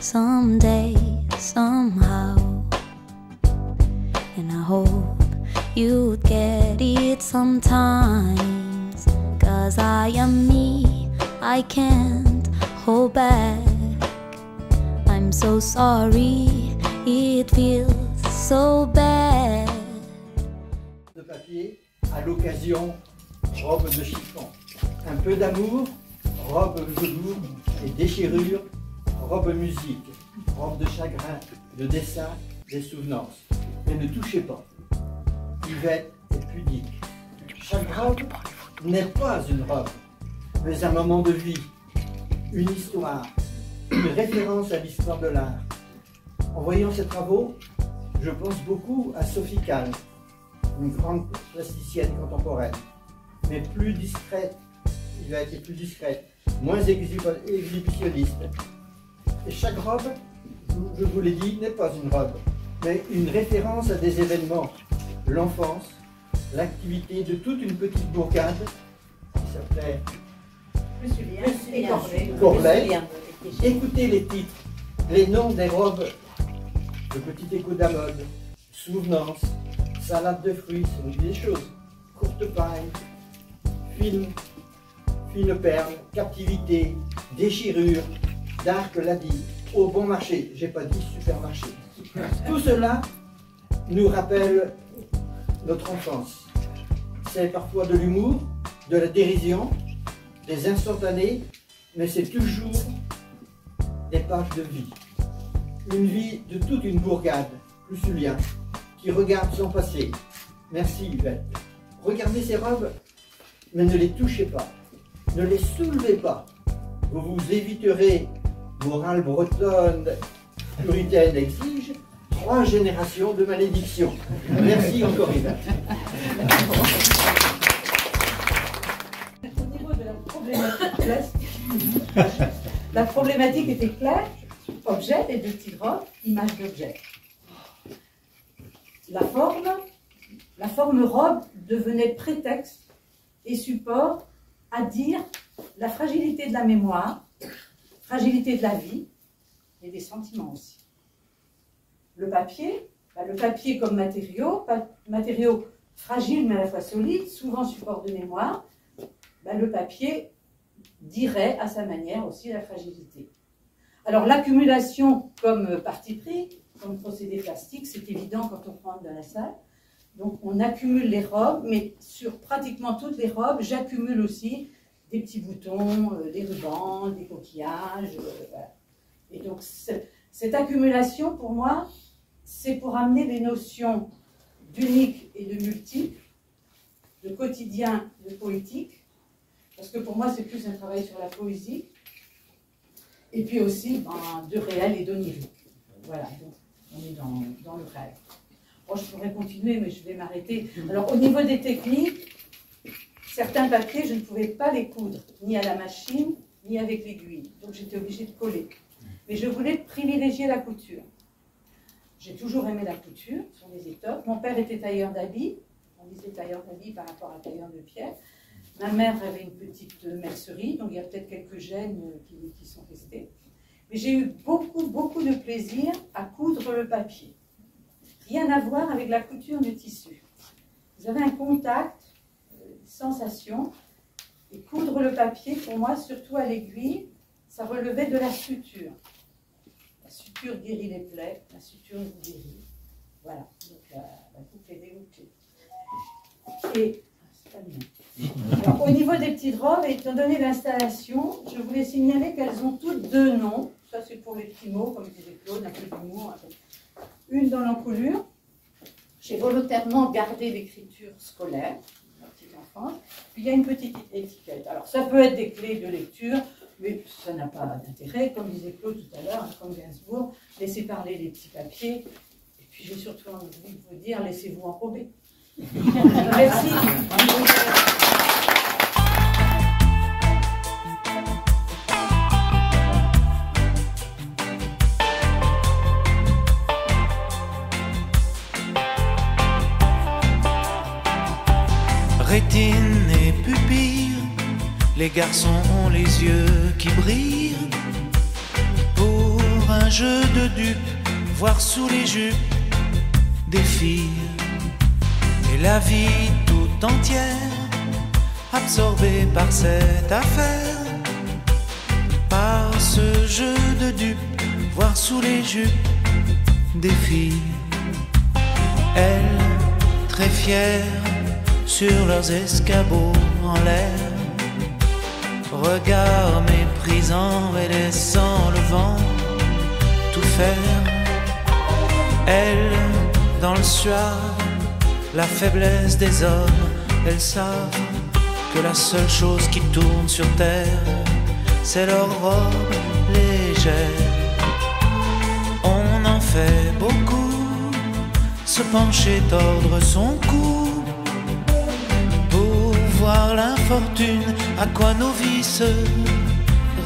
someday, somehow. And I hope you'd get it sometimes. 'Cause I am me, I can't hold back. I'm so sorry, it feels so bad. De papier, à l'occasion, robe de chiffon. Un peu d'amour, robe velours et déchirure, robe musique, robe de chagrin, de dessin, des souvenances. Mais ne touchez pas. Yvette est pudique. Chaque robe n'est pas une robe, mais un moment de vie, une histoire, une référence à l'histoire de l'art. En voyant ses travaux, je pense beaucoup à Sophie Calle, une grande plasticienne contemporaine, mais plus discrète. Yvette est plus discrète, moins exhibitionniste. Et chaque robe, je vous l'ai dit, n'est pas une robe, mais une référence à des événements. L'enfance, l'activité de toute une petite bourgade qui s'appelait Corlay. Écoutez les titres, les noms des robes, le petit écho d'Amode, souvenance, salade de fruits, ça nous dit des choses, courte paille, film, fine perle, captivité, déchirure, dark ladie, au bon marché, j'ai pas dit supermarché. Tout cela nous rappelle notre enfance. C'est parfois de l'humour, de la dérision, des instantanés, mais c'est toujours des pages de vie. Une vie de toute une bourgade, Lucilien, qui regarde son passé. Merci Yvette. Regardez ces robes, mais ne les touchez pas. Ne les soulevez pas. Vous vous éviterez, morale bretonne, puritaine exige, 3 générations de malédiction. Merci encore Yvette. Au niveau de la problématique était claire. Objet et de petites robes, image d'objet. La forme robe devenait prétexte et support à dire la fragilité de la mémoire, fragilité de la vie et des sentiments aussi. Le papier comme matériau fragile mais à la fois solide, souvent support de mémoire, le papier dirait à sa manière aussi la fragilité. Alors l'accumulation comme parti pris, comme procédé plastique, c'est évident quand on rentre dans la salle. Donc on accumule les robes, mais sur pratiquement toutes les robes, j'accumule aussi des petits boutons, des rubans, des coquillages. Voilà. Et donc cette accumulation, pour moi, c'est pour amener des notions d'unique et de multiple, de quotidien, de poétique, parce que pour moi c'est plus un travail sur la poésie, et puis aussi de réel et d'onirique. Voilà, donc on est dans le rêve. Bon, je pourrais continuer, mais je vais m'arrêter. Alors, au niveau des techniques, certains papiers, je ne pouvais pas les coudre, ni à la machine, ni avec l'aiguille. Donc, j'étais obligée de coller. Mais je voulais privilégier la couture. J'ai toujours aimé la couture sur les étoffes. Mon père était tailleur d'habits. On disait tailleur d'habits par rapport à tailleur de pierre. Ma mère avait une petite mercerie, donc il y a peut-être quelques gènes qui sont restés. Mais j'ai eu beaucoup de plaisir à coudre le papier. Rien à voir avec la couture de tissu. Vous avez un contact, une sensation, et coudre le papier, pour moi, surtout à l'aiguille, ça relevait de la suture. La suture guérit les plaies, la suture vous guérit. Voilà, donc la boucle est débouclée. Et, c'est pas bien. Alors, au niveau des petites robes, étant donné l'installation, je voulais signaler qu'elles ont toutes 2 noms. Ça, c'est pour les petits mots, comme disait Claude, un peu d'humour. Une dans l'encolure. J'ai volontairement gardé l'écriture scolaire, ma petite enfance. Puis il y a une petite étiquette. Alors, ça peut être des clés de lecture, mais ça n'a pas d'intérêt. Comme disait Claude tout à l'heure, comme Gainsbourg, laissez parler les petits papiers. Et puis, j'ai surtout envie de vous dire, laissez-vous enrober. Merci. Rétine et pupille, les garçons ont les yeux qui brillent. Pour un un jeu de dupes, voir sous les jupes des filles. Et la vie tout entière absorbée par cette affaire, par ce jeu de dupes, voir sous les jupes des filles. Elles, très fières, sur leurs escabeaux en l'air, regard méprisant et laissant le vent tout faire. Elles, dans le suave, la faiblesse des hommes, elles savent que la seule chose qui tourne sur terre, c'est leur robe légère. On en fait beaucoup, se pencher, tordre son cou, pour voir l'infortune, à quoi nos vies se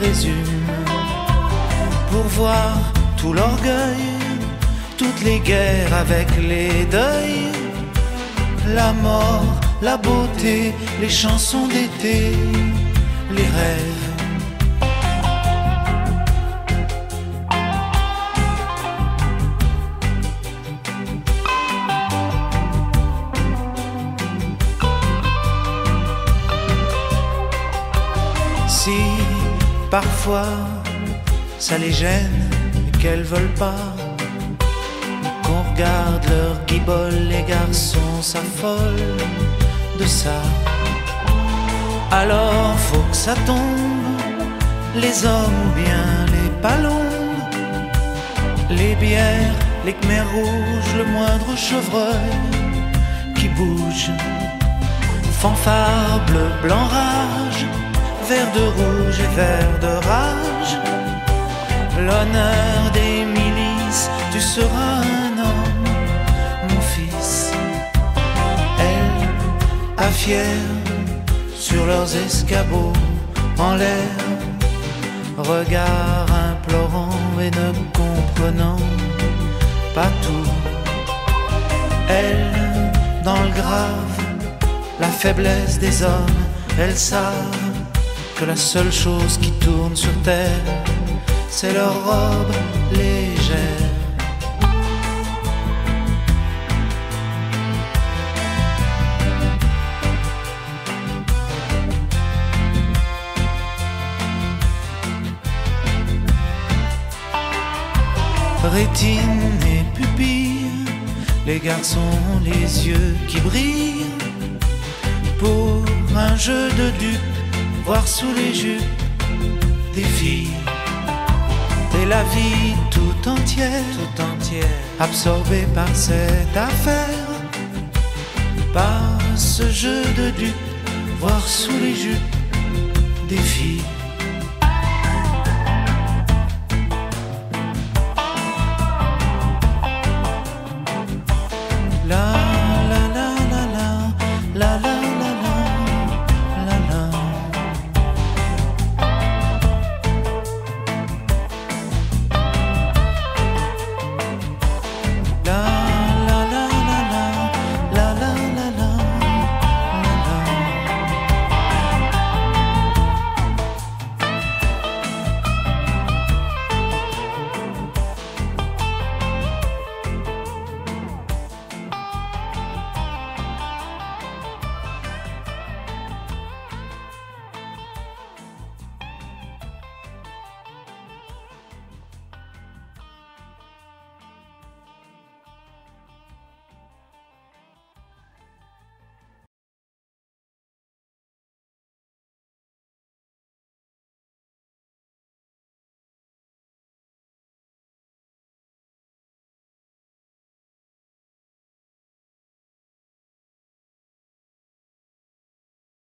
résument, pour voir tout l'orgueil, toutes les guerres avec les deuils, la mort, la beauté, les chansons d'été, les rêves. Si parfois ça les gêne et qu'elles veulent pas qu'on regarde leur guibole, les garçons s'affolent de ça. Alors faut que ça tombe, les hommes ou bien les palombes, les bières, les khmers rouges, le moindre chevreuil qui bouge, fanfare bleu, blanc, rage, vert de rouge et vert de rage, l'honneur des milices, tu seras un homme, mon fils. Elles, à fières, sur leurs escabeaux en l'air, regard implorant et ne comprenant pas tout. Elles, dans le grave, la faiblesse des hommes, elles savent que la seule chose qui tourne sur terre, c'est leur robe légère. Rétine et pupille, les garçons ont les yeux qui brillent, pour un jeu de dupes, voir sous les jupes des filles. Et la vie tout entière, absorbée par cette affaire, par ce jeu de dupes, voir sous les jupes des filles.